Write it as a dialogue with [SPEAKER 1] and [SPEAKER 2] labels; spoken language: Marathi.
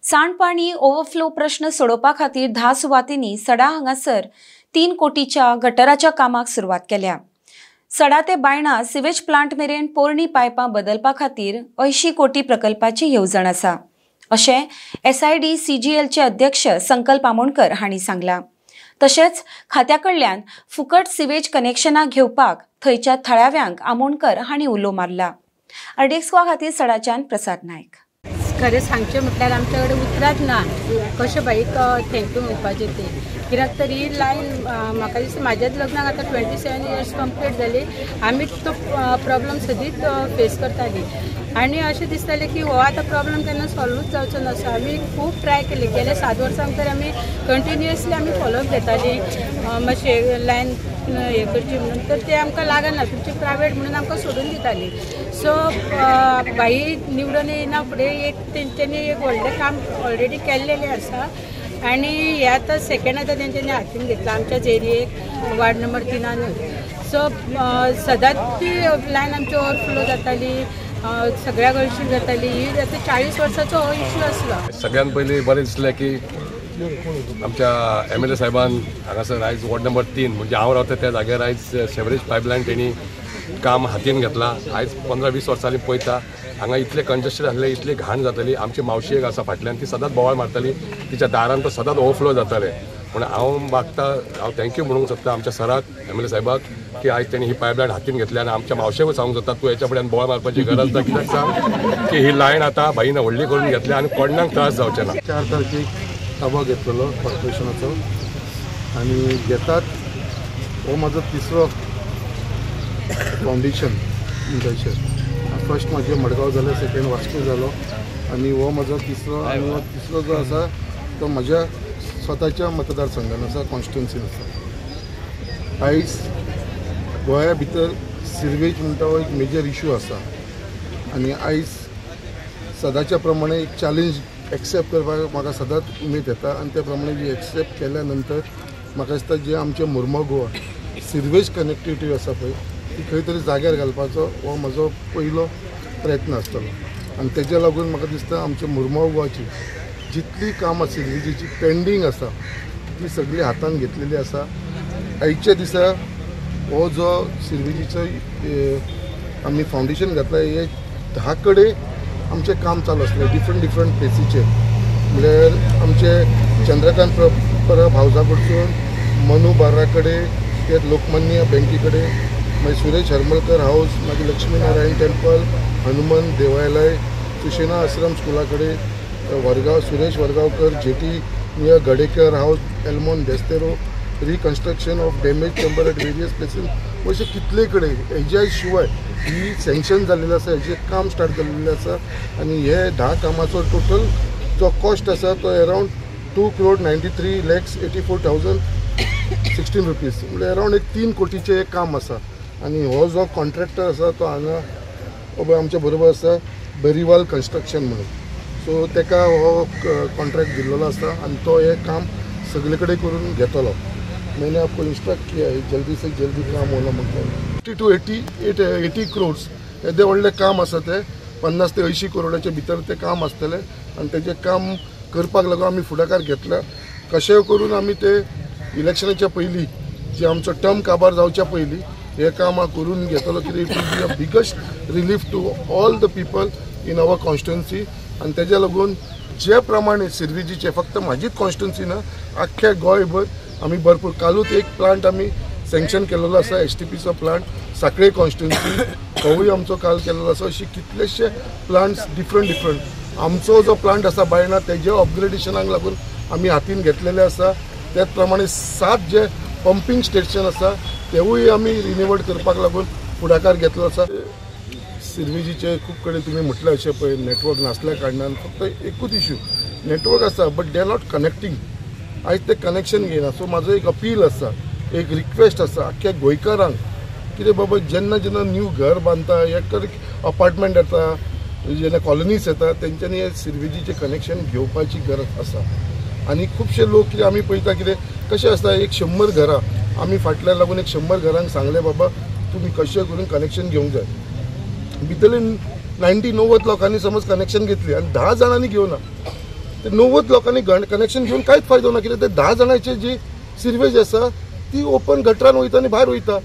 [SPEAKER 1] सांडपाणी ओव्हरफ्लो प्रश्न सोडोवपा खातीर 10 सुवातींनी सडा हांगासर 3 कोटीच्या गटराच्या कामाक सुरवात केल्या। सडा ते बायणा सिवेज प्लांट मेरेन पोरणी पायपां बदलपा खातीर 80 कोटी प्रकल्पाची येवजण आसा, अशें SIDCGLचे अध्यक्ष संकल्प आमोणकर हांणी सांगलां। तशेंच खात्या कडल्यान फुकट सिवेज कनेक्शनां घेवपाक थंयच्या थळाव्यांक आमोणकर हांणी उलो मारला। अर्डेक्सवा खातीर सडाच्यान प्रसाद नायक।
[SPEAKER 2] खरें सांगचें म्हटल्यार आमचे कडेन उतरात ना कशें बाईक थँक्यू म्हणपाचें तें, कित्याक तर ही लायन म्हाका दिसता म्हाज्याच लग्नाक आतां 27 इयर्स कंप्लीट जाली, आमी तो प्रॉब्लम सदींच फेस करताली आनी अशें दिसतालें की हो आतां प्रॉब्लम केन्ना सॉल्वूच जावचो नासो। आमी खूब ट्राय केली, गेल्या 7 वर्सांक तर आमी कंटिन्युअसली आमी फॉलोअप घेताली मातशें लायन हे करची म्हणून, तर ते आमकां लागना, तुमची प्रायवेट म्हणून आमकां सोडून दिताली। सो बाई निवडून येना फुडें तेंच्यांनी एक व्हडलें काम ऑलरेडी केल्लेलें आसा आनी हे आतां सेकेंड आतां तेंच्यांनी हातीन घेतला आमच्या एरियेक वार्ड नंबर 3 सो सदांच ती लायन आमची ओवरफ्लो जाताली, सगळ्या गळशी जाताली। ही आतां 40 वर्साचो हो इश्यू आसलो।
[SPEAKER 3] सगळ्यात पयलीं बरें दिसलें की आमच्या MLA साहेबान हांगासर आयज वॉर्ड नंबर 3 म्हणजे हांव रावता त्या जाग्यार आयज सेवरेज पायपलायन तेणी काम हातीन घेतलां। आयज 15-20 वर्सांनी पळयता हांगा इतले कंजस्टेड आसले, इतली घाण जाताली। आमची मावशी एक आसा फाटल्यान, ती सदांच बोवाळ मारताली, तिच्या दारान तो सदांच ओवरफ्लो जाताले। म्हणून हांव मागता, हांव थँक्यू म्हणूंक सोदता आमच्या सराक MLA साहेबाक की आयज तेणी ही पायपलायन हातीन घेतली आनी आमच्या मावशेक सांगूंक जाता तूं हेच्या फुड्यान बोवाळ मारपाची गरज ना, कित्याक सांग की ही लायन आतां बाईन व्हडली करून घेतली आनी कोणाक त्रास जावचे ना।
[SPEAKER 4] 4 तारखेक ताबो घेतलेलो कॉर्पोरेशनाचो आनी घेतात हो म्हाजो तिसरो फावंडेशन इंटर्नशीप। फर्स्ट म्हाजे मडगांव जालो, सेकेंड वास्को जालो आनी हो म्हाजो तिसरो आनी हो तिसरो जो आसा तो म्हाज्या स्वताच्या मतदारसंघान आसा, कॉन्स्टिट्युन्सीन आसा। आयज गोंया भितर सिर्वेज म्हणटा हो एक मेजर इशू आसा आनी आयज सदांच्या प्रमाणे एक चॅलेंज एक्सेप्ट करपाक म्हाका सदांच उमेद येता आनी त्या प्रमाणे जी एक्सेप्ट केल्या नंतर म्हाका दिसता जे आमचे मुर्मगांव गोवा सिर्वेज कनेक्टिविटी आसा पळय ती खंय तरी जाग्यार घालपाचो हो म्हजो पयलो प्रयत्न आसतलो आनी तेज्या लागून म्हाका दिसता आमच्या मुर्मगांव गोवाची जितली कामां सिर्वेजीची पेंडींग आसा ती सगळी हातान घेतलेली आसा। आयच्या दिसा हो जो सिर्वेजीचो आमी फावंडेशन घातला हे 10 कडेन आमचें काम चालू आसलें डिफरंट प्लेसीचेर, म्हणल्यार आमचे चंद्रकांत परब हावजा कडसून मनू बार्रा कडेन, ते लोकमान्य बँके कडेन, मागीर सुरेश हरमलकर हावस, मागीर लक्ष्मी नारायण टेंपल, हनुमान देवालय, सुशेना आश्रम स्कुला कडेन, Vargaon Suresh Vargaonkar jetty near Gadekar house, Elmon Desterro, reconstruction of damage temple at various places, अशें कितले कडेन हेज्या शिवाय ही सँक्शन जाल्लेलें आसा, हेजें काम स्टार्ट जाल्लेलें आसा आनी हे 10 कामाचो टोटल जो कॉस्ट आसा तो अरावंड 2,93,84,016 रुपीज, म्हणजे अरावंड एक 3 कोटीचें एक काम आसा। आनी हो जो कॉन्ट्रॅक्टर आसा तो हांगा आमच्या बरोबर आसा बेरीवाल कन्स्ट्रक्शन म्हणून, सो तेका हो कॉन्ट्रॅक्ट दिल्लो आसा आनी तो हे काम सगळे कडेन करून घेतलो। मैंने आपको इंस्ट्रक्ट किया है जल्दी से जल्दी काम होला म्हणून। 50 to 80 crores येदे व्हडलें काम आसा ते 50 ते 80 करोडाच्या भितर ते काम आसतलें आनी तेजें काम करपाक लागून आमी फुडाकार घेतला। कशेंय करून आमी ते इलेक्शनाच्या पयलीं जे आमचो टर्म काबार जावच्या पयलीं हे काम करून घेतलो, कित्याक it will be a biggest relief to all the people in our constituency आनी तेज्या लागून जे प्रमाणे सिर्वेजीचे फक्त म्हाजीच कॉन्स्टिट्युन्सी ना आख्ख्या गोंयभर आमी भरपूर कालूच एक प्लांट आमी सँक्शन केलेलो आसा STPचो प्लांट साखळे कॉन्स्टिट्युन्सी, होवूय आमचो काल केलेलो आसा। अशी कितलेशे प्लांट्स डिफरंट आमचो जो प्लांट आसा बायणा तेजे अपग्रेडेशनाक लागून आमी हातीन घेतलेले आसा। त्याच प्रमाणे 7 जे पंपींग स्टेशन आसा तेवूय आमी रिन्यूवड करपाक लागून फुडाकार घेतलो आसा। सिर्वेजीचे खूब कडेन तुमी म्हटलें अशें पळय नेटवर्क नासल्या कारणान फक्त एकूच इशू नेटवर्क आसा but they are not connecting, आयज ते कनेक्शन घेयना। सो म्हाजो एक अपील आसा, एक रिक्वेस्ट आसा आख्ख्या गोंयकारांक, कितें बाबा जेन्ना न्यू घर बांदता एक अपार्टमेंट येता, जेन्ना कॉलनीज येता तेंच्यांनी हे सिर्वेजीचें कनेक्शन घेवपाची गरज आसा। आनी खुबशे लोक कितें आमी पळयता कितें कशें आसता एक 100 घरां आमी फाटल्यान लागून एक 100 घरांक सांगलें बाबा तुमी कशें करून कनेक्शन घेवंक जाय, भितरले 90 लोकांनी समज कनेक्शन घेतली आनी 10 जाणांनी घेवना ते 90 लोकांनी कनेक्शन घेऊन कांयच फायदो ना, कित्याक ते 10 जाणांची जी सिरवेज आसा ती ओपन गटरान वयता आनी भायर वयता.